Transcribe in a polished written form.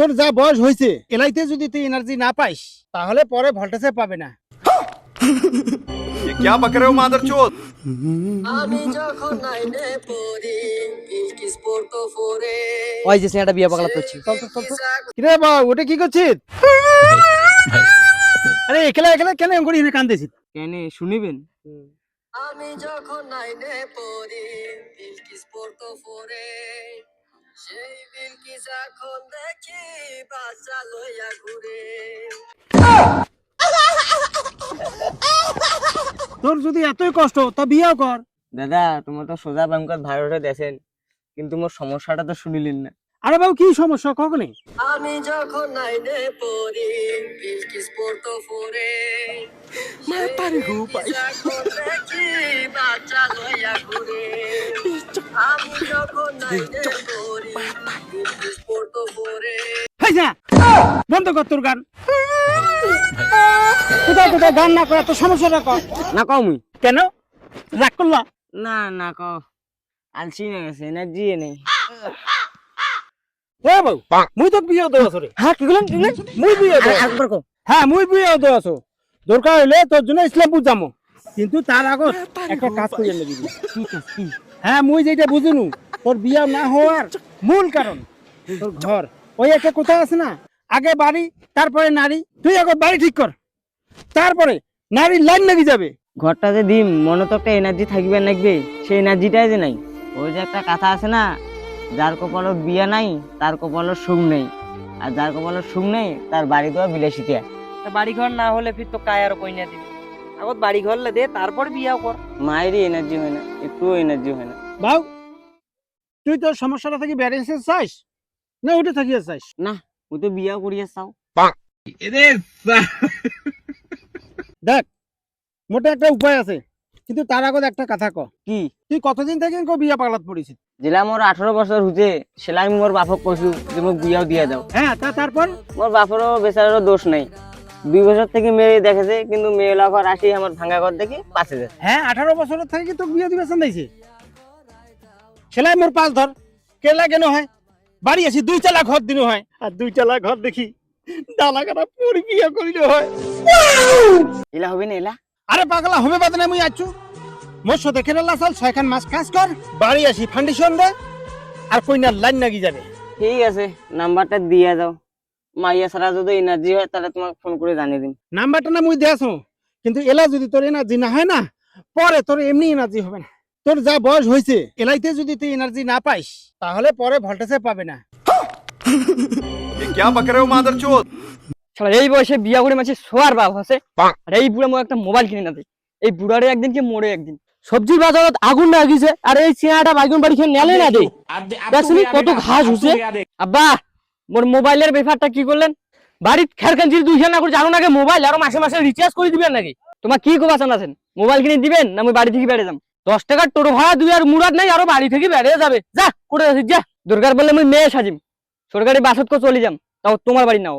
তোর যা বয়স হয়েছে এলাইতে যদি তুই এনার্জি না পাইস তাহলে পরে ভোল্টেজে পাবে না। ये क्या बक रहे हो मादरचोद? আমি যখন নাইনে পড়ি বিলকিস পড়তো ফোরে ওই যে সিনেমাটা বিয়ে পাগলা করছি। কিরে বা ওটা কি করছিস? আরে একলা একলা কেন এমন করে এখানে কান্দেছিস? কেন শুনিবেন? আমি যখন নাইনে পড়ি বিলকিস পড়তো ফোরে সেই বিলকিস এখন দেখি বাচ্চা লইয়া ঘুরে। তোর যদি এতই কষ্ট তা বিয়ে কর। দাদা তোমার তো সোজা ব্যাংকত ভাড়াটা দেন, কিন্তু মোর সমস্যাটা তো শুনিলেন না। আরে বাবু কি সমস্যা কখনে? আমি যখন নাইনে পড়ি বিলকিস পড়তো ফোরে এখন দেখি বাচ্চা লইয়া ঘুরে। আমি যখন নাইনে পড়ি বিলকিস পড়তো ফোরে। হাই যা বন্ধ কর তোর গান। কোথায় কোথায় গান না করে তোর সমস্যাটা কর। না কও মুই। কেন রাগ করলা? না না কও, আলসি না গেছে, এনার্জি নেই। এ বাবু মুই তো বিয়ে দেব আসরে। হ্যাঁ কি বলেন? মুই বিয়ে দেব। একবার কও। হ্যাঁ মুই বিয়ে দেব আছো। দরকার হইলে তোর জন্য ইসলামপুর যাবো, কিন্তু তার আগে একটা কাজ করে নেবি। কি কাজ কি? হ্যাঁ মুই যেটা বুঝিনু তোর বিয়ে না হওয়ার মূল কারণ তোর ঘর। ওই একটা কথা আছে না, আগে বাড়ি তারপরে নারী। তুই আগে বাড়ি ঠিক কর, তারপরে নারীর লাইন লেগে যাবে। ঘরটা যে দিম মনে তো একটা এনার্জি থাকবে নাকবে, সেই এনার্জিটাই যে নাই। ওই যে একটা কথা আছে না, যার কপালত বিয়া নাই তার কপালত সুখ নেই, আর যার কপালত সুখ নেই তার বাড়ি দেওয়া বিলাসিতা। বাড়ি ঘর না হলে ফির তো কায়ার কইনা দিবি। আগত বাড়ি ঘর দে তারপর বিয়াও কর। মায়েরই এনার্জি হয় না, একটুও এনার্জি হয় না। বাউ তুই তোর সমস্যাটা থেকে বেরিয়ে চাস না উঠে থাকিয়ে চাস? না ওই তো বিয়াও করিয়া চাও। দেখ মোটে একটা উপায় আছে, কিন্তু তার আগত একটা কথা ক। কি? তুই কতদিন থেকে বিয়া পাগলাত পড়েছিস? জেলা মোর 18 বছর হচ্ছে, সেলাই মোর বাপক কইছু যে মোক বিয়াও দিয়া দাও। হ্যাঁ তারপর মোর বাপেরও বেচারারও দোষ নাই। 2 বছর থেকে মেয়ে দেখেছে, কিন্তু মেয়ে ঘর আসি আমার ভাঙা ঘর দেখি পাশে যায়। হ্যাঁ 18 বছরের থেকে কি তোকে বিয়ে দিবে চাইছে? সেলাই মোর পাঁচ ধর কেলা কেন হয়? বাড়ি আসি 2 চালা ঘর দিন হয়, আর 2 চালা ঘর দেখি ডালা কাটা পরি বিয়ে করিলে হয়। এলা হবে না এলা? আরে পাগলা হবে বাদ না, মুই আছু মোর সাথে কেরালা চাল 6খান মাস কাজ কর, বাড়ি আসি ফাউন্ডেশন দে, আর কইনার লাইন লাগি যাবে। ঠিক আছে নাম্বারটা দিয়া দাও, মাইয়া ছাড়া যদি এনার্জি হয় তাহলে তোমাকে ফোন করে জানিয়ে দিন। নাম্বারটা না মুই দেয়াছো, কিন্তু এলা যদি তোর এনার্জি না হয় না পরে তোর এমনি এনার্জি হবে না। তোর যা বয়স হয়েছে এলাইতে যদি তুই এনার্জি না পাইস তাহলে পরে ভোল্টেজে পাবে না। ये क्या बक रहे हो मादरचोद? শালা এই বয়সে বিয়া করে মাঝে শোয়ার বাপ আছে, আর এই বুড়া মোক একটা মোবাইল কিনে না দে। এই বুড়ারে একদিন কি মরে একদিন। সবজি বাজারত আগুন লাগিছে, আর এই চেহারাটা বাইগুন বাড়ি খেয়ে নেলে না দে। দেখছিস কত ঘাস হচ্ছে। আব্বা মোর মোবাইলের ব্যাপারটা কি করলেন? বাড়ির খেরখানজির 2 না করে জানো নাকি মোবাইল আর মাসে মাসে রিচার্জ করে দিবেন নাকি? তোমার কি কোবাচান আছেন? মোবাইল কিনে দিবেন না আমি বাড়ি থেকে বেড়ে যাম? 10 টাকার টোটো ভাড়া দুই আর মুরাদ নাই, আরো বাড়ি থেকে বেড়ে যাবে। যা করে আসিস যা। দরকার বললে আমি মেয়ে সাজিম, সরকারি বাসত কো চলে যাম, তাও তোমার বাড়ি নাও।